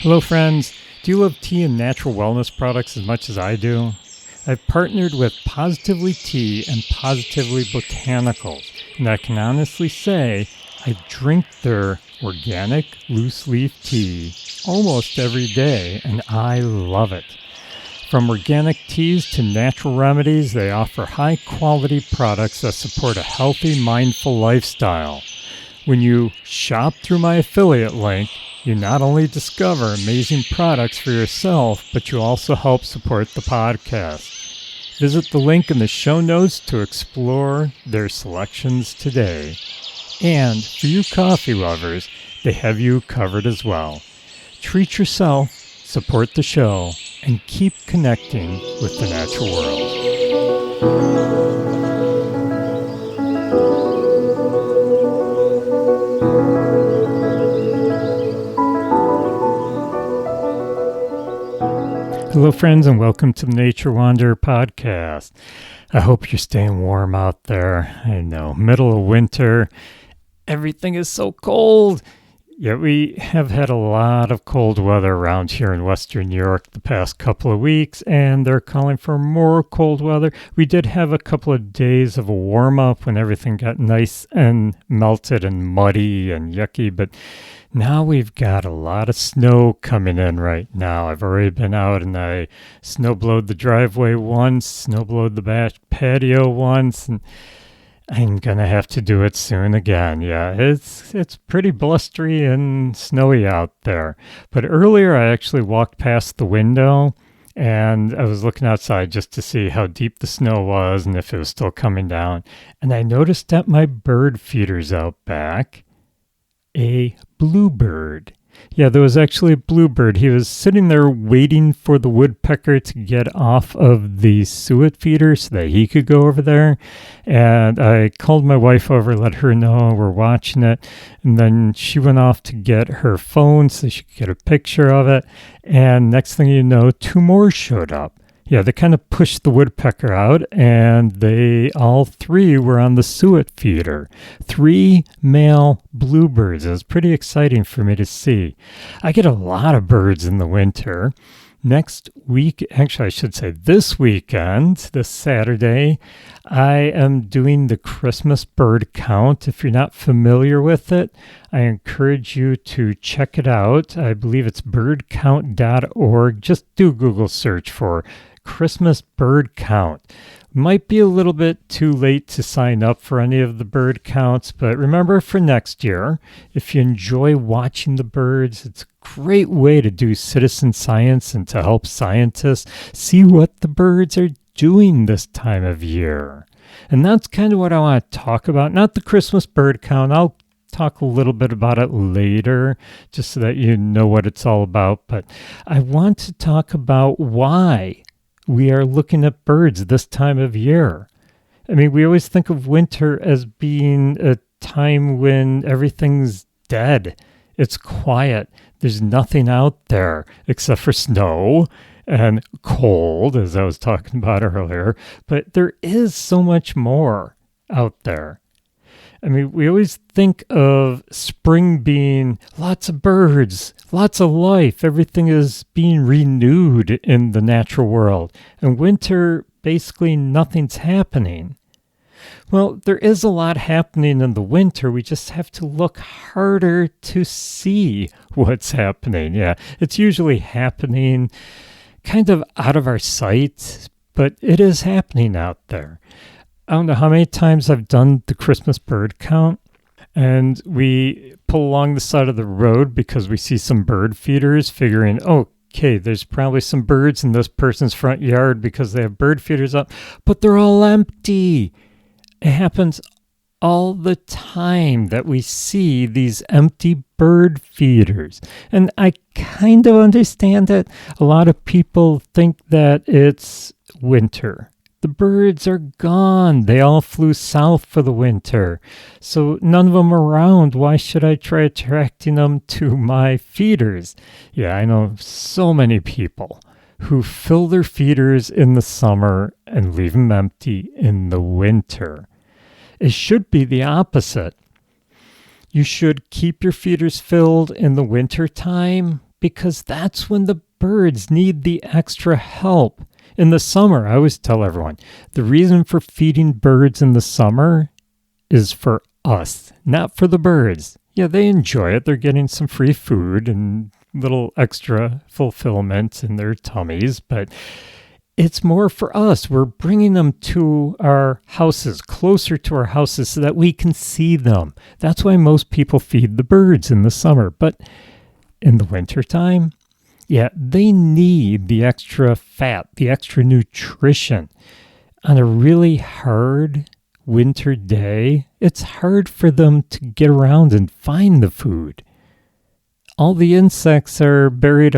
Hello, friends. Do you love tea and natural wellness products as much as I do? I've partnered with Positively Tea and Positively Botanicals, and I can honestly say I drink their organic loose leaf tea almost every day, and I love it. From organic teas to natural remedies, they offer high-quality products that support a healthy, mindful lifestyle. When you shop through my affiliate link, you not only discover amazing products for yourself, but you also help support the podcast. Visit the link in the show notes to explore their selections today. And for you coffee lovers, they have you covered as well. Treat yourself, support the show, and keep connecting with the natural world. Hello, friends, and welcome to the Nature Wanderer podcast. I hope you're staying warm out there. I know, middle of winter, everything is so cold. Yet we have had a lot of cold weather around here in Western New York the past couple of weeks, and they're calling for more cold weather. We did have a couple of days of a warm-up when everything got nice and melted and muddy and yucky, but now we've got a lot of snow coming in right now. I've already been out and I snowblowed the driveway once, snowblowed the back patio once, and I'm going to have to do it soon again. Yeah, it's pretty blustery and snowy out there. But earlier I actually walked past the window and I was looking outside just to see how deep the snow was and if it was still coming down. And I noticed that my bird feeder's out back. A bluebird. Yeah, there was actually a bluebird. He was sitting there waiting for the woodpecker to get off of the suet feeder so that he could go over there. And I called my wife over, let her know we're watching it. And then she went off to get her phone so she could get a picture of it. And next thing you know, two more showed up. Yeah, they kind of pushed the woodpecker out, and they all three were on the suet feeder. 3 male bluebirds. It was pretty exciting for me to see. I get a lot of birds in the winter. Next week, actually I should say this weekend, this Saturday, I am doing the Christmas bird count. If you're not familiar with it, I encourage you to check it out. I believe it's birdcount.org. Just do a Google search for Christmas bird count. Might be a little bit too late to sign up for any of the bird counts, but remember for next year, if you enjoy watching the birds, it's a great way to do citizen science and to help scientists see what the birds are doing this time of year. And that's kind of what I want to talk about, not the Christmas bird count. I'll talk a little bit about it later, just so that you know what it's all about. But I want to talk about why we are looking at birds this time of year. I mean, we always think of winter as being a time when everything's dead. It's quiet. There's nothing out there except for snow and cold, as I was talking about earlier. But there is so much more out there. I mean, we always think of spring being lots of birds, lots of life. Everything is being renewed in the natural world. And winter, basically nothing's happening. Well, there is a lot happening in the winter. We just have to look harder to see what's happening. Yeah, it's usually happening kind of out of our sight, but it is happening out there. I don't know how many times I've done the Christmas bird count, and we pull along the side of the road because we see some bird feeders, figuring, okay, there's probably some birds in this person's front yard because they have bird feeders up, but they're all empty. It happens all the time that we see these empty bird feeders. And I kind of understand it. A lot of people think that it's winter. The birds are gone. They all flew south for the winter. So none of them are around. Why should I try attracting them to my feeders? Yeah, I know so many people who fill their feeders in the summer and leave them empty in the winter. It should be the opposite. You should keep your feeders filled in the winter time because that's when the birds need the extra help. In the summer, I always tell everyone, the reason for feeding birds in the summer is for us, not for the birds. Yeah, they enjoy it. They're getting some free food and little extra fulfillment in their tummies, but it's more for us. We're bringing them to our houses, closer to our houses, so that we can see them. That's why most people feed the birds in the summer. But in the wintertime, yeah, they need the extra fat, the extra nutrition. On a really hard winter day, it's hard for them to get around and find the food. All the insects are buried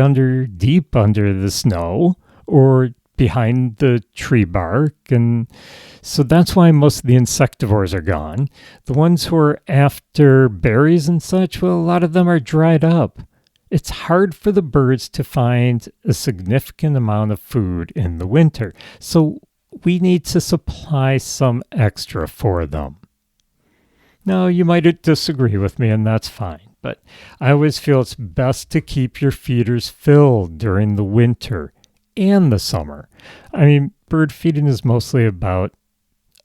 deep under the snow or behind the tree bark, and so that's why most of the insectivores are gone. The ones who are after berries and such, well, a lot of them are dried up. It's hard for the birds to find a significant amount of food in the winter, so we need to supply some extra for them. Now, you might disagree with me, and that's fine, but I always feel it's best to keep your feeders filled during the winter and the summer. I mean, bird feeding is mostly about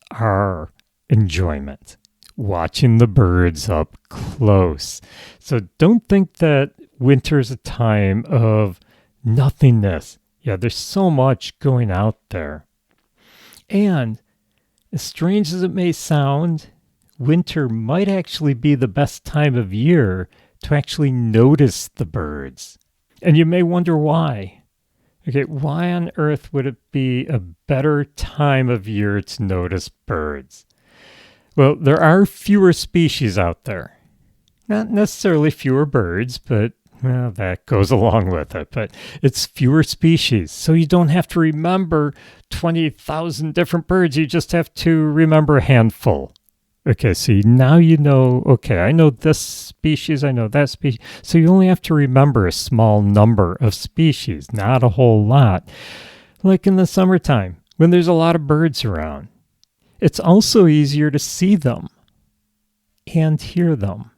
our enjoyment, watching the birds up close. So don't think that winter is a time of nothingness. Yeah, there's so much going out there. And as strange as it may sound, winter might actually be the best time of year to actually notice the birds. And you may wonder why. Okay, why on earth would it be a better time of year to notice birds? Well, there are fewer species out there. Not necessarily fewer birds, but well, that goes along with it. But it's fewer species, so you don't have to remember 20,000 different birds. You just have to remember a handful. Okay, see, now you know, okay, I know this species, I know that species. So you only have to remember a small number of species, not a whole lot. Like in the summertime, when there's a lot of birds around. It's also easier to see them and hear them.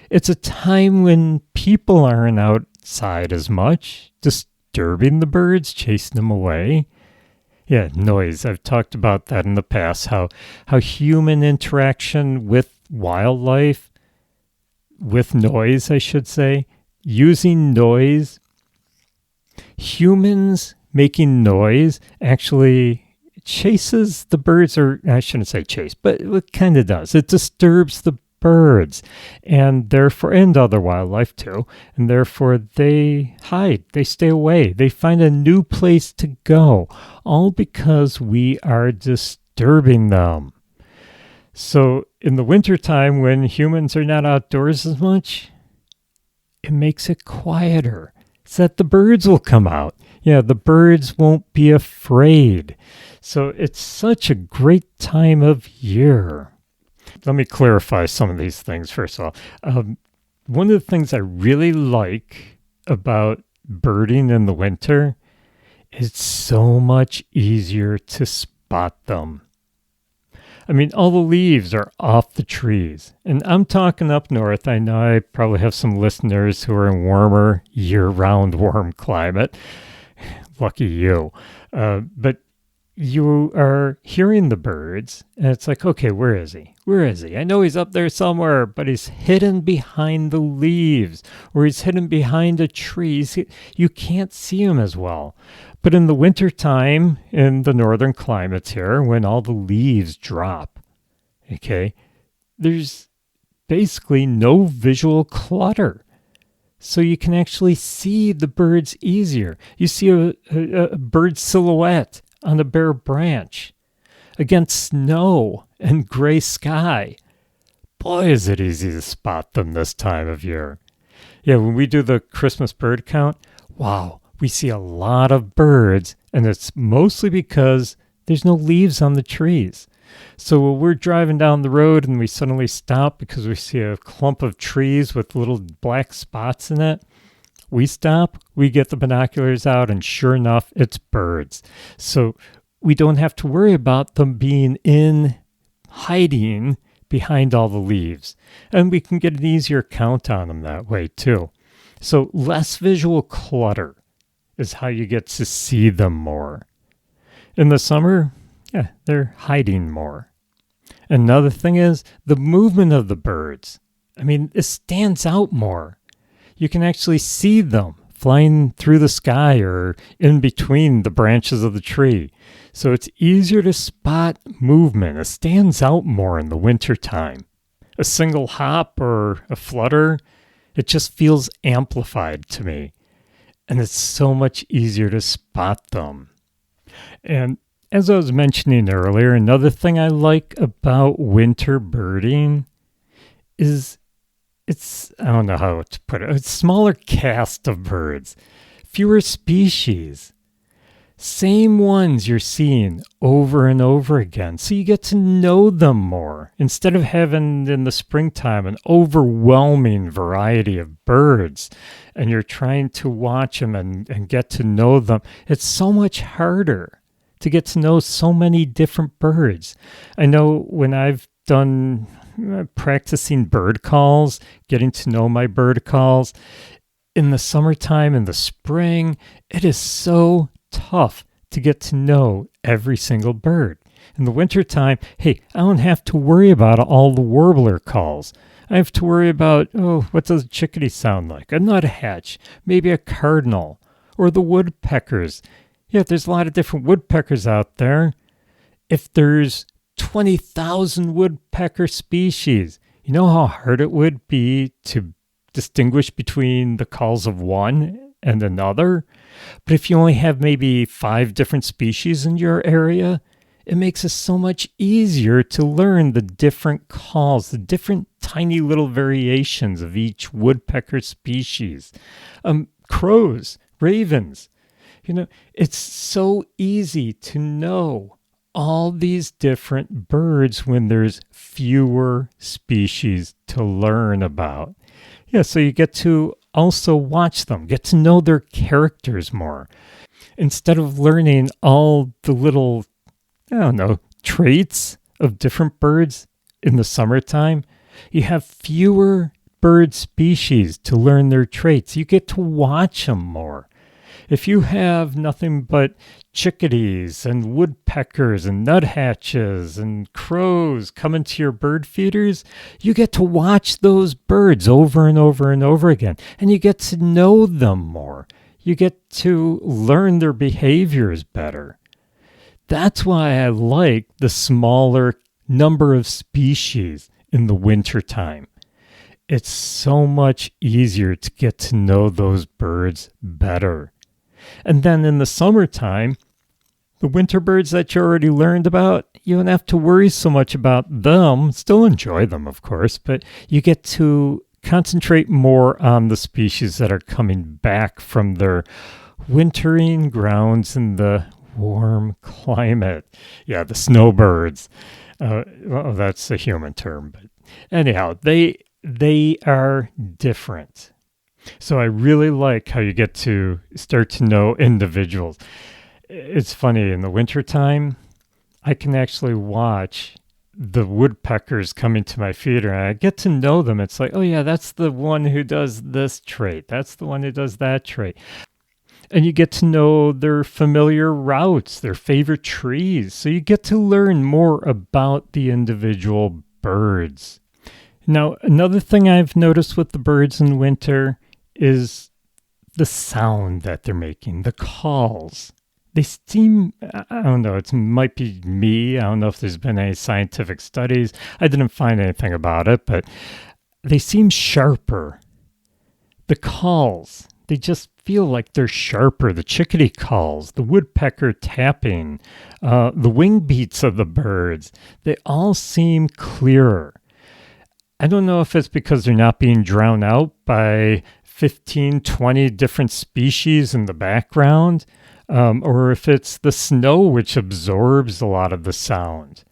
It's a time when people aren't outside as much, disturbing the birds, chasing them away. Yeah, noise. I've talked about that in the past, how human interaction with wildlife, with noise, I should say, using noise, humans making noise actually chases the birds, or I shouldn't say chase, but it kind of does. It disturbs the birds and therefore, and other wildlife too, and therefore they hide, they stay away, they find a new place to go, all because we are disturbing them. So in the wintertime, when humans are not outdoors as much, it makes it quieter so that the birds will come out. Yeah, the birds won't be afraid. So it's such a great time of year. Let me clarify some of these things first of all. One of the things I really like about birding in the winter is it's so much easier to spot them. I mean, all the leaves are off the trees. And I'm talking up north. I know I probably have some listeners who are in warmer, year-round warm climate. Lucky you. But you are hearing the birds, and it's like, okay, where is he? Where is he? I know he's up there somewhere, but he's hidden behind the leaves, or he's hidden behind a tree. You can't see him as well. But in the wintertime, in the northern climates here, when all the leaves drop, okay, there's basically no visual clutter. So you can actually see the birds easier. You see a bird silhouette on a bare branch against snow and gray sky. Boy, is it easy to spot them this time of year. Yeah, when we do the Christmas bird count, wow, we see a lot of birds, and it's mostly because there's no leaves on the trees. So when we're driving down the road and we suddenly stop because we see a clump of trees with little black spots in it, we stop, we get the binoculars out, and sure enough, it's birds. So we don't have to worry about them being in hiding behind all the leaves. And we can get an easier count on them that way too. So less visual clutter is how you get to see them more. In the summer, yeah, they're hiding more. Another thing is the movement of the birds. I mean, it stands out more. You can actually see them flying through the sky or in between the branches of the tree. So it's easier to spot movement. It stands out more in the wintertime. A single hop or a flutter, it just feels amplified to me. And it's so much easier to spot them. And as I was mentioning earlier, another thing I like about winter birding is I don't know how to put it, a smaller cast of birds, fewer species, same ones you're seeing over and over again. So you get to know them more instead of having in the springtime an overwhelming variety of birds and you're trying to watch them and get to know them. It's so much harder to get to know so many different birds. I know when I've done practicing bird calls, getting to know my bird calls, in the summertime, in the spring, it is so tough to get to know every single bird. In the wintertime, hey, I don't have to worry about all the warbler calls. I have to worry about, what does a chickadee sound like? A nuthatch, maybe a cardinal, or the woodpeckers. Yeah, there's a lot of different woodpeckers out there. If there's 20,000 woodpecker species, you know how hard it would be to distinguish between the calls of one and another? But if you only have maybe 5 different species in your area, it makes it so much easier to learn the different calls, the different tiny little variations of each woodpecker species. Crows, ravens, it's so easy to know all these different birds when there's fewer species to learn about. Yeah, so you get to also watch them, get to know their characters more. Instead of learning all the little, traits of different birds in the summertime, you have fewer bird species to learn their traits. You get to watch them more. If you have nothing but chickadees and woodpeckers and nuthatches and crows coming to your bird feeders, you get to watch those birds over and over and over again, and you get to know them more. You get to learn their behaviors better. That's why I like the smaller number of species in the wintertime. It's so much easier to get to know those birds better. And then in the summertime, the winter birds that you already learned about, you don't have to worry so much about them. Still enjoy them, of course, but you get to concentrate more on the species that are coming back from their wintering grounds in the warm climate. Yeah, the snowbirds. That's a human term, but anyhow, they are different. So I really like how you get to start to know individuals. It's funny, in the wintertime, I can actually watch the woodpeckers coming to my feeder and I get to know them. It's like, oh yeah, that's the one who does this trait. That's the one who does that trait. And you get to know their familiar routes, their favorite trees. So you get to learn more about the individual birds. Now, another thing I've noticed with the birds in winter is the sound that they're making, the calls. They seem, I don't know, it might be me. I don't know if there's been any scientific studies. I didn't find anything about it, but they seem sharper. The calls, they just feel like they're sharper. The chickadee calls, the woodpecker tapping, the wing beats of the birds, they all seem clearer. I don't know if it's because they're not being drowned out by 15, 20 different species in the background, or if it's the snow which absorbs a lot of the sound.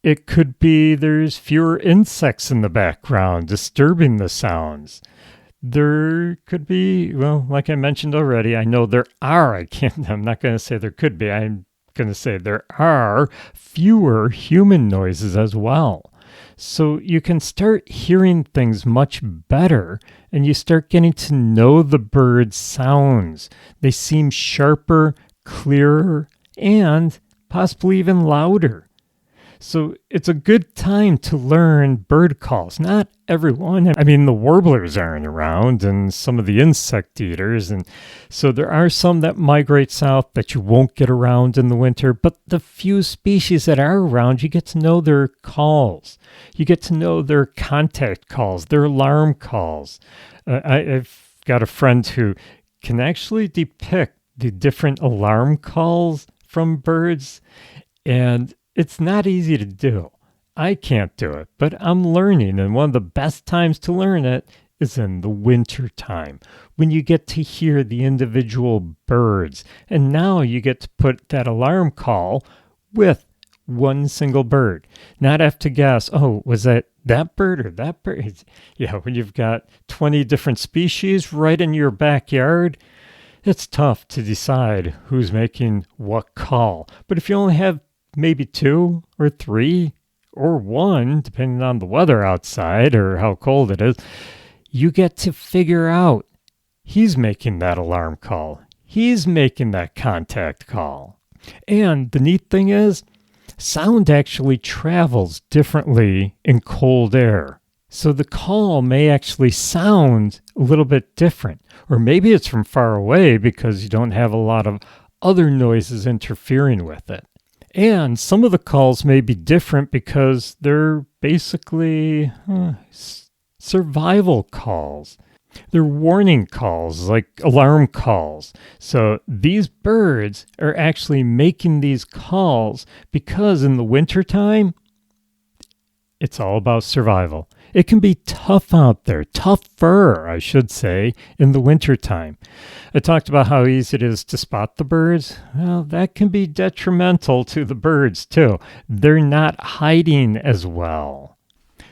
It could be there's fewer insects in the background disturbing the sounds. There could be, well, like I mentioned already, I know there are, I'm not going to say there could be, I'm going to say there are fewer human noises as well. So you can start hearing things much better, and you start getting to know the bird's sounds. They seem sharper, clearer, and possibly even louder. So it's a good time to learn bird calls. Not everyone. I mean, the warblers aren't around and some of the insect eaters. And so there are some that migrate south that you won't get around in the winter. But the few species that are around, you get to know their calls. You get to know their contact calls, their alarm calls. I've got a friend who can actually depict the different alarm calls from birds. And it's not easy to do. I can't do it, but I'm learning, and one of the best times to learn it is in the winter time, when you get to hear the individual birds. And now you get to put that alarm call with one single bird. Not have to guess, oh, was that bird or that bird? Yeah, when you've got 20 different species right in your backyard, it's tough to decide who's making what call. But if you only have maybe 2 or 3 or 1, depending on the weather outside or how cold it is, you get to figure out he's making that alarm call. He's making that contact call. And the neat thing is, sound actually travels differently in cold air. So the call may actually sound a little bit different. Or maybe it's from far away because you don't have a lot of other noises interfering with it. And some of the calls may be different because they're basically survival calls. They're warning calls, like alarm calls. So these birds are actually making these calls because in the wintertime, it's all about survival. It can be tough out there, tougher, I should say, in the wintertime. I talked about how easy it is to spot the birds. Well, that can be detrimental to the birds, too. They're not hiding as well.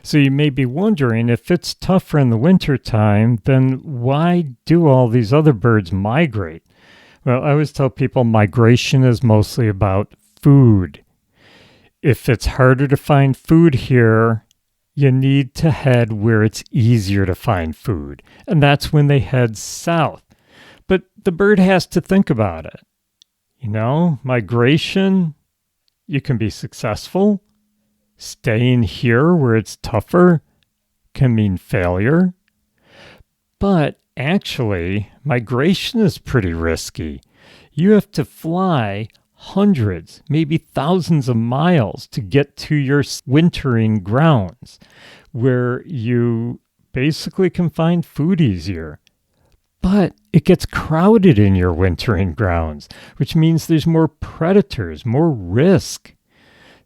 So you may be wondering, if it's tougher in the wintertime, then why do all these other birds migrate? Well, I always tell people migration is mostly about food. If it's harder to find food here, you need to head where it's easier to find food. And that's when they head south. But the bird has to think about it. You know, migration, you can be successful. Staying here where it's tougher can mean failure. But actually, migration is pretty risky. You have to fly hundreds, maybe thousands of miles to get to your wintering grounds where you basically can find food easier. But it gets crowded in your wintering grounds, which means there's more predators, more risk.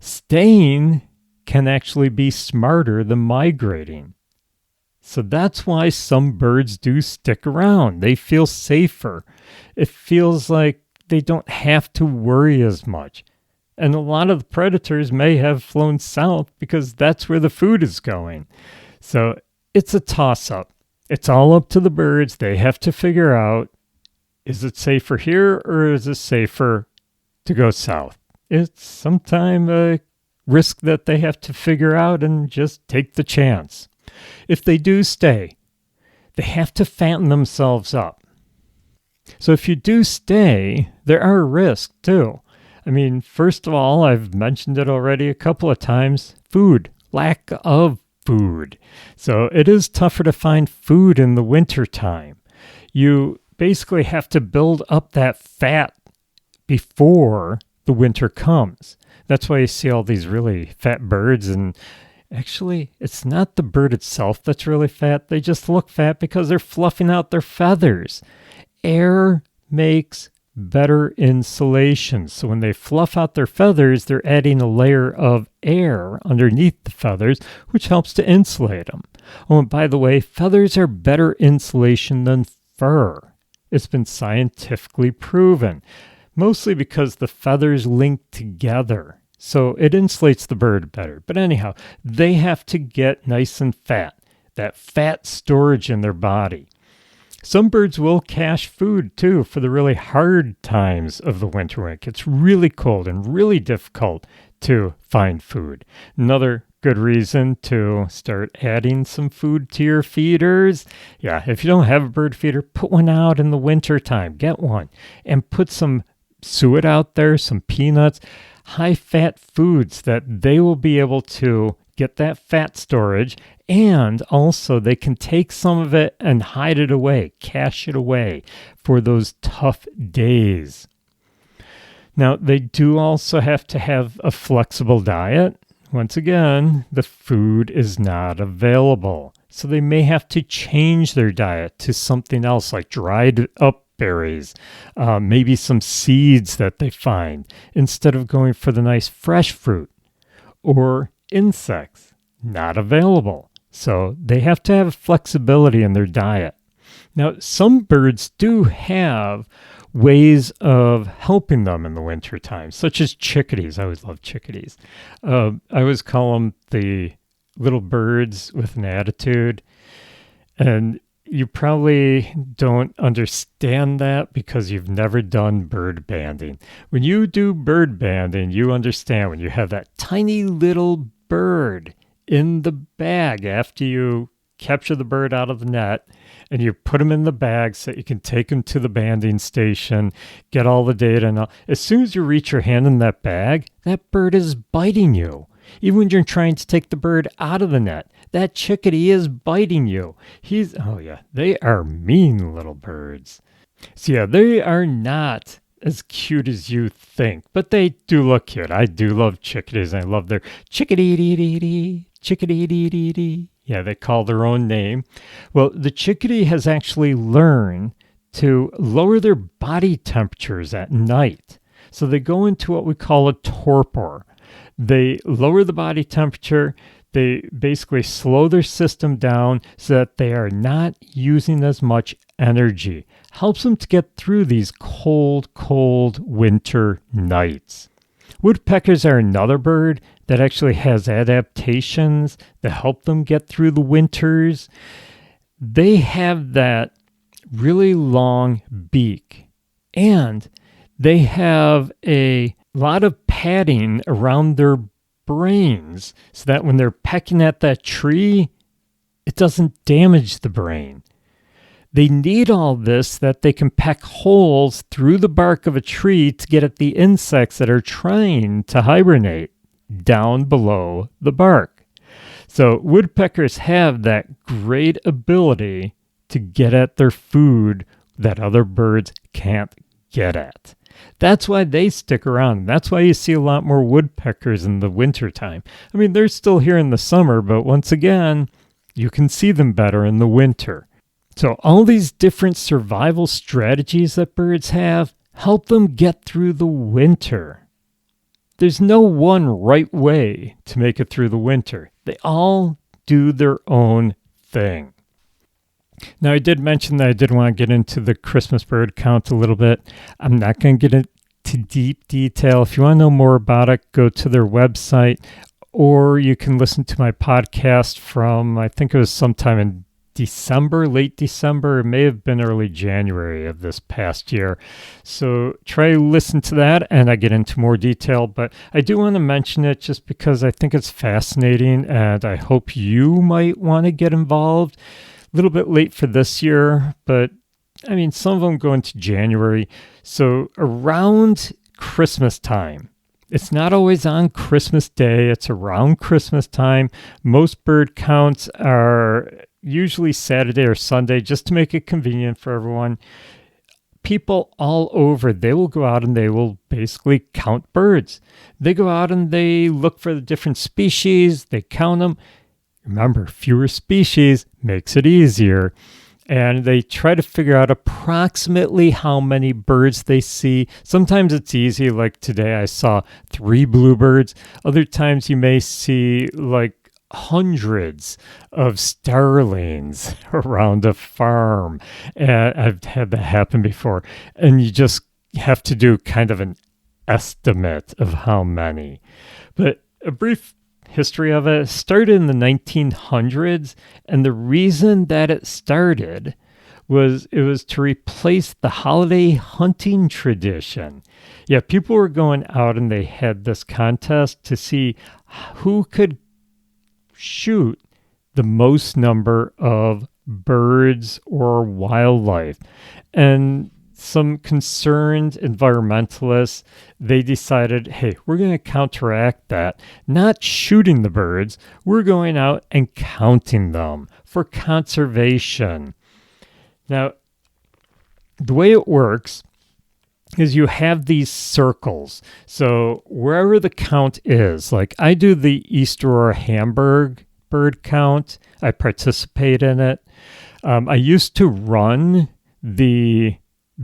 Staying can actually be smarter than migrating. So that's why some birds do stick around. They feel safer. It feels like they don't have to worry as much. And a lot of the predators may have flown south because that's where the food is going. So it's a toss-up. It's all up to the birds. They have to figure out, is it safer here or is it safer to go south? It's sometimes a risk that they have to figure out and just take the chance. If they do stay, they have to fatten themselves up. So if you do stay, there are risks too. I mean, first of all, I've mentioned it already a couple of times, food, lack of food. So it is tougher to find food in the wintertime. You basically have to build up that fat before the winter comes. That's why you see all these really fat birds, and actually, it's not the bird itself that's really fat. They just look fat because they're fluffing out their feathers. Air makes better insulation. So when they fluff out their feathers, they're adding a layer of air underneath the feathers, which helps to insulate them. Oh, and by the way, feathers are better insulation than fur. It's been scientifically proven, mostly because the feathers link together. So it insulates the bird better. But anyhow, they have to get nice and fat, that fat storage in their body. Some birds will cache food, too, for the really hard times of the winter when it gets really cold and really difficult to find food. Another good reason to start adding some food to your feeders. Yeah, if you don't have a bird feeder, put one out in the wintertime. Get one and put some suet out there, some peanuts, high-fat foods that they will be able to get that fat storage, and also they can take some of it and hide it away, cache it away for those tough days. Now, they do also have to have a flexible diet. Once again, the food is not available. So they may have to change their diet to something else like dried up berries, maybe some seeds that they find, instead of going for the nice fresh fruit, or insects, not available. So they have to have flexibility in their diet. Now, some birds do have ways of helping them in the wintertime, such as chickadees. I always love chickadees. I always call them the little birds with an attitude. And you probably don't understand that because you've never done bird banding. When you do bird banding, you understand when you have that tiny little bird in the bag after you capture the bird out of the net, and you put them in the bag so that you can take them to the banding station, get all the data. And all. As soon as you reach your hand in that bag, that bird is biting you. Even when you're trying to take the bird out of the net, that chickadee is biting you. They are mean little birds. So yeah, they are not as cute as you think, but they do look cute. I do love chickadees. I love their chickadee-dee-dee-dee, chickadee-dee-dee-dee. Yeah, they call their own name. Well, the chickadee has actually learned to lower their body temperatures at night. So they go into what we call a torpor. They lower the body temperature. They basically slow their system down so that they are not using as much energy. Helps them to get through these cold, cold winter nights. Woodpeckers are another bird that actually has adaptations that help them get through the winters. They have that really long beak, and they have a lot of padding around their brains so that when they're pecking at that tree, it doesn't damage the brain. They need all this so that they can peck holes through the bark of a tree to get at the insects that are trying to hibernate down below the bark. So woodpeckers have that great ability to get at their food that other birds can't get at. That's why they stick around. That's why you see a lot more woodpeckers in the wintertime. I mean, they're still here in the summer, but once again, you can see them better in the winter. So all these different survival strategies that birds have help them get through the winter. There's no one right way to make it through the winter. They all do their own thing. Now, I did mention that I did want to get into the Christmas bird count a little bit. I'm not going to get into deep detail. If you want to know more about it, go to their website, or you can listen to my podcast from, I think it was sometime in December, late December. It may have been early January of this past year. So try to listen to that, and I get into more detail. But I do want to mention it just because I think it's fascinating, and I hope you might want to get involved. A little bit late for this year, but I mean, some of them go into January. So around Christmas time, it's not always on Christmas Day. It's around Christmas time. Most bird counts are usually Saturday or Sunday, just to make it convenient for everyone. People all over, they will go out and they will basically count birds. They go out and they look for the different species. They count them. Remember, fewer species makes it easier. And they try to figure out approximately how many birds they see. Sometimes it's easy, like today I saw 3 bluebirds. Other times you may see like hundreds of starlings around a farm. And I've had that happen before. And you just have to do kind of an estimate of how many. But a brief history of it started in the 1900s, and the reason that it started was it was to replace the holiday hunting tradition. Yeah, people were going out and they had this contest to see who could shoot the most number of birds or wildlife. And some concerned environmentalists, they decided, hey, we're going to counteract that. Not shooting the birds, we're going out and counting them for conservation. Now, the way it works is you have these circles. So wherever the count is, like I do the East Aurora Hamburg bird count, I participate in it. I used to run the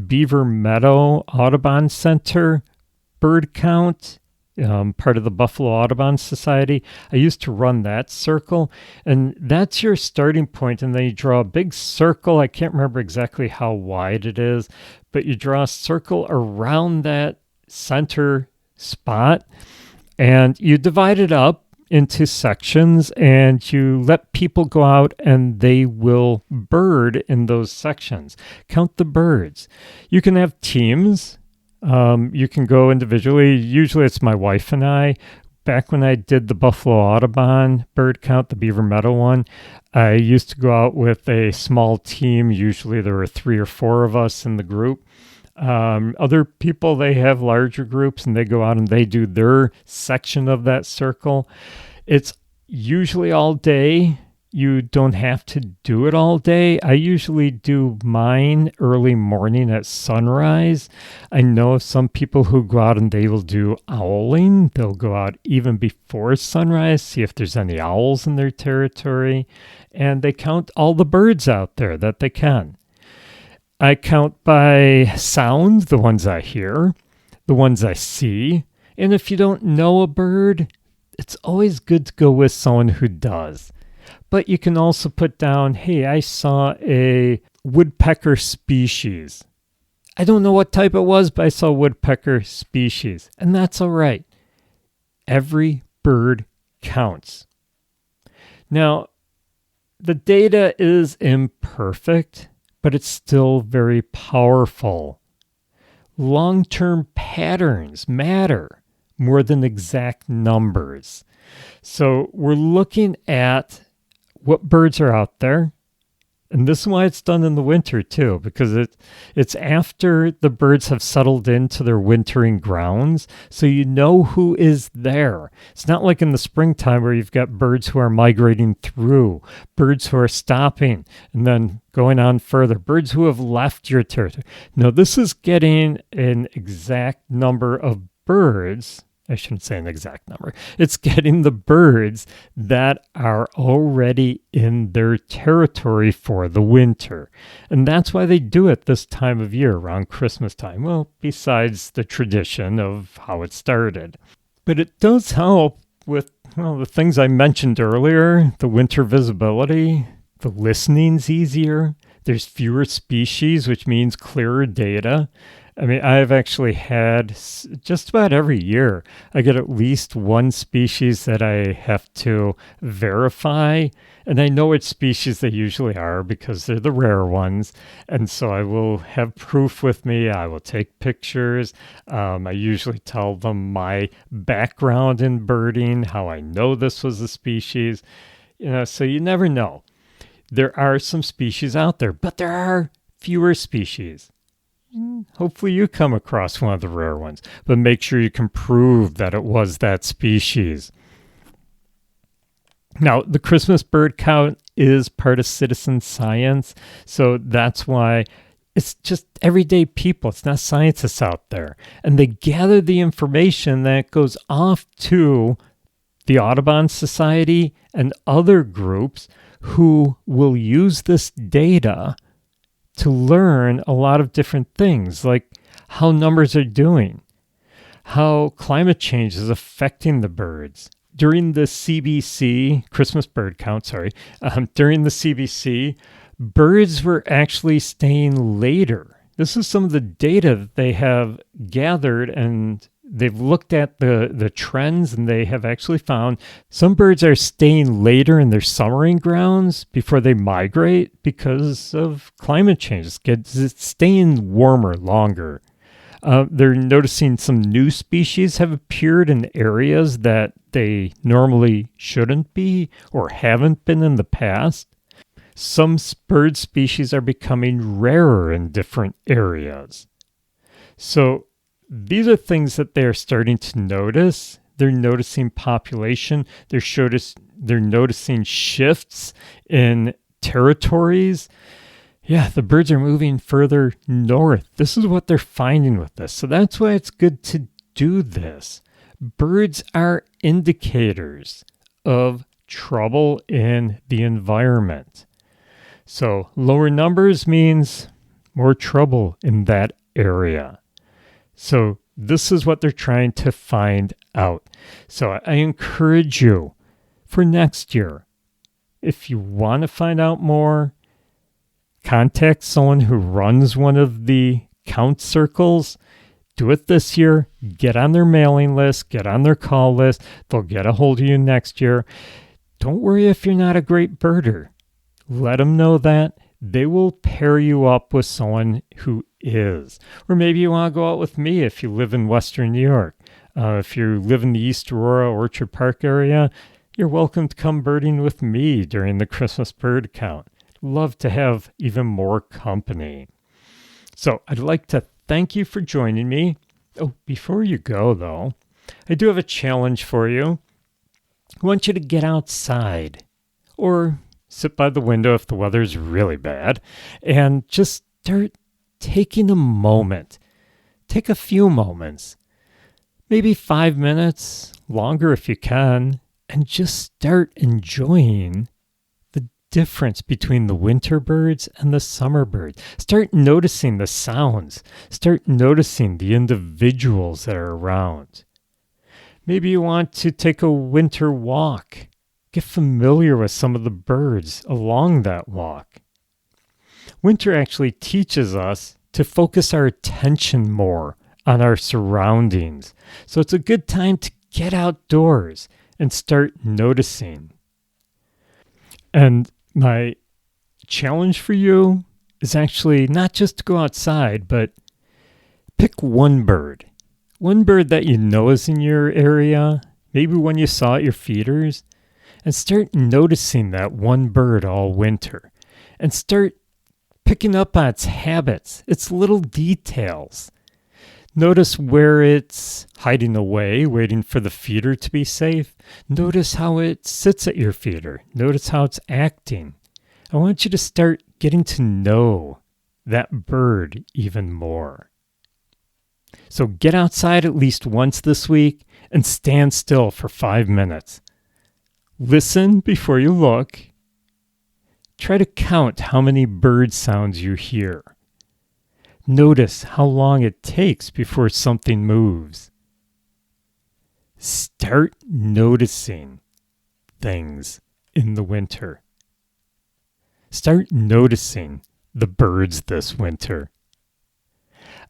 Beaver Meadow Audubon Center bird count, part of the Buffalo Audubon Society. I used to run that circle, and that's your starting point. And then you draw a big circle. I can't remember exactly how wide it is, but you draw a circle around that center spot, and you divide it up into sections, and you let people go out and they will bird in those sections. Count the birds. You can have teams. You can go individually. Usually it's my wife and I. Back when I did the Buffalo Audubon bird count, the Beaver Meadow one, I used to go out with a small team. Usually there were 3 or 4 of us in the group. Other people, they have larger groups and they go out and they do their section of that circle. It's usually all day. You don't have to do it all day. I usually do mine early morning at sunrise. I know of some people who go out and they will do owling. They'll go out even before sunrise, see if there's any owls in their territory, and they count all the birds out there that they can. I count by sound, the ones I hear, the ones I see. And if you don't know a bird, it's always good to go with someone who does. But you can also put down, hey, I saw a woodpecker species. I don't know what type it was, but I saw woodpecker species. And that's all right. Every bird counts. Now, the data is imperfect, but it's still very powerful. Long-term patterns matter more than exact numbers. So we're looking at what birds are out there. And this is why it's done in the winter too, because it's after the birds have settled into their wintering grounds, so you know who is there. It's not like in the springtime where you've got birds who are migrating through, birds who are stopping and then going on further, birds who have left your territory. No, this is getting an exact number of birds. I shouldn't say an exact number. It's getting the birds that are already in their territory for the winter. And that's why they do it this time of year, around Christmas time. Well, besides the tradition of how it started. But it does help with the things I mentioned earlier, the winter visibility, the listening's easier. There's fewer species, which means clearer data. I mean, I've actually had just about every year, I get at least one species that I have to verify. And I know which species they usually are because they're the rare ones. And so I will have proof with me. I will take pictures. I usually tell them my background in birding, how I know this was a species. So you never know. There are some species out there, but there are fewer species. Hopefully you come across one of the rare ones, but make sure you can prove that it was that species. Now, the Christmas bird count is part of citizen science, so that's why it's just everyday people. It's not scientists out there. And they gather the information that goes off to the Audubon Society and other groups who will use this data to learn a lot of different things, like how numbers are doing, how climate change is affecting the birds. During the CBC, Christmas bird count, during the CBC, birds were actually staying later. This is some of the data that they have gathered, and they've looked at the trends, and they have actually found some birds are staying later in their summering grounds before they migrate because of climate change. It's staying warmer longer. They're noticing some new species have appeared in areas that they normally shouldn't be or haven't been in the past. Some bird species are becoming rarer in different areas. So these are things that they're starting to notice. They're noticing population. They're noticing shifts in territories. Yeah, the birds are moving further north. This is what they're finding with this. So that's why it's good to do this. Birds are indicators of trouble in the environment. So lower numbers means more trouble in that area. So this is what they're trying to find out. So I encourage you for next year, if you want to find out more, contact someone who runs one of the count circles. Do it this year. Get on their mailing list. Get on their call list. They'll get a hold of you next year. Don't worry if you're not a great birder. Let them know that. They will pair you up with someone who is. Or maybe you want to go out with me if you live in Western New York. If you live in the East Aurora, Orchard Park area, you're welcome to come birding with me during the Christmas bird count. Love to have even more company. So I'd like to thank you for joining me. Oh, before you go, though, I do have a challenge for you. I want you to get outside or sit by the window if the weather's really bad and just start taking a moment. Take a few moments, maybe 5 minutes, longer if you can, and just start enjoying the difference between the winter birds and the summer birds. Start noticing the sounds. Start noticing the individuals that are around. Maybe you want to take a winter walk. Get familiar with some of the birds along that walk. Winter actually teaches us to focus our attention more on our surroundings. So it's a good time to get outdoors and start noticing. And my challenge for you is actually not just to go outside, but pick one bird. One bird that you know is in your area, maybe one you saw at your feeders, and start noticing that one bird all winter. And start picking up on its habits, its little details. Notice where it's hiding away, waiting for the feeder to be safe. Notice how it sits at your feeder. Notice how it's acting. I want you to start getting to know that bird even more. So get outside at least once this week and stand still for 5 minutes. Listen before you look. Try to count how many bird sounds you hear. Notice how long it takes before something moves. Start noticing things in the winter. Start noticing the birds this winter.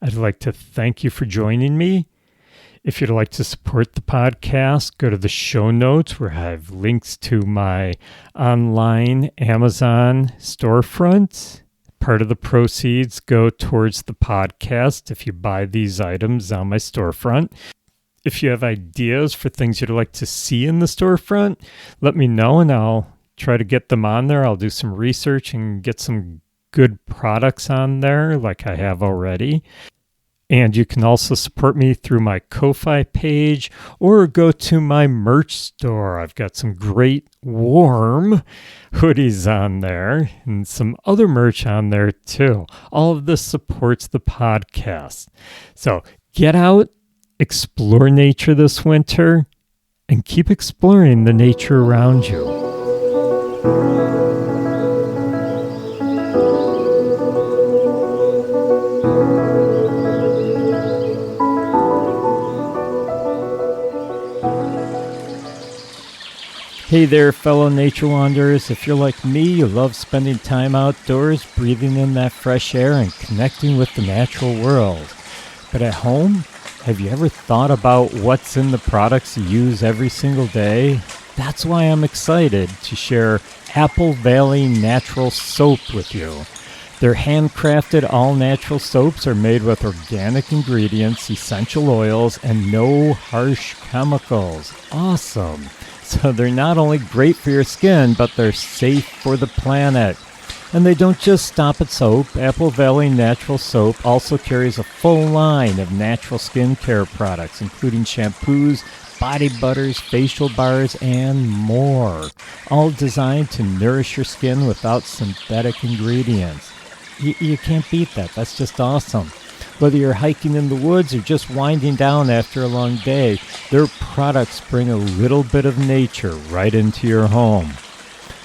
I'd like to thank you for joining me. If you'd like to support the podcast, go to the show notes where I have links to my online Amazon storefront. Part of the proceeds go towards the podcast if you buy these items on my storefront. If you have ideas for things you'd like to see in the storefront, let me know and I'll try to get them on there. I'll do some research and get some good products on there like I have already. And you can also support me through my Ko-Fi page or go to my merch store. I've got some great warm hoodies on there and some other merch on there too. All of this supports the podcast. So get out, explore nature this winter, and keep exploring the nature around you. Hey there, fellow nature wanderers. If you're like me, you love spending time outdoors, breathing in that fresh air and connecting with the natural world. But at home, have you ever thought about what's in the products you use every single day? That's why I'm excited to share Apple Valley Natural Soap with you. Their handcrafted all-natural soaps are made with organic ingredients, essential oils, and no harsh chemicals. Awesome! So they're not only great for your skin, but they're safe for the planet. And they don't just stop at soap. Apple Valley Natural Soap also carries a full line of natural skincare products, including shampoos, body butters, facial bars, and more. All designed to nourish your skin without synthetic ingredients. You can't beat that. That's just awesome. Whether you're hiking in the woods or just winding down after a long day, their products bring a little bit of nature right into your home.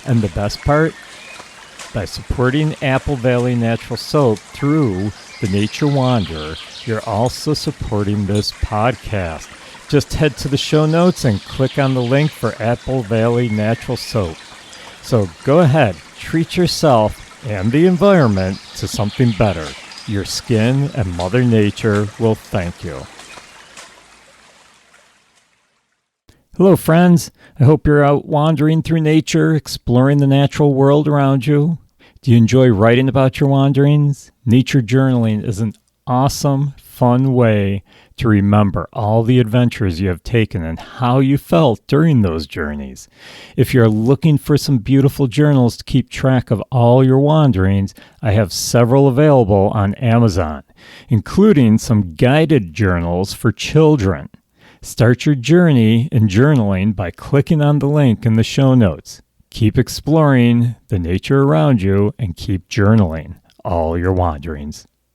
And the best part? By supporting Apple Valley Natural Soap through the Nature Wanderer, you're also supporting this podcast. Just head to the show notes and click on the link for Apple Valley Natural Soap. So go ahead, treat yourself and the environment to something better. Your skin and Mother Nature will thank you. Hello, friends. I hope you're out wandering through nature, exploring the natural world around you. Do you enjoy writing about your wanderings? Nature journaling is an awesome, fun way to remember all the adventures you have taken and how you felt during those journeys. If you're looking for some beautiful journals to keep track of all your wanderings, I have several available on Amazon, including some guided journals for children. Start your journey in journaling by clicking on the link in the show notes. Keep exploring the nature around you and keep journaling all your wanderings.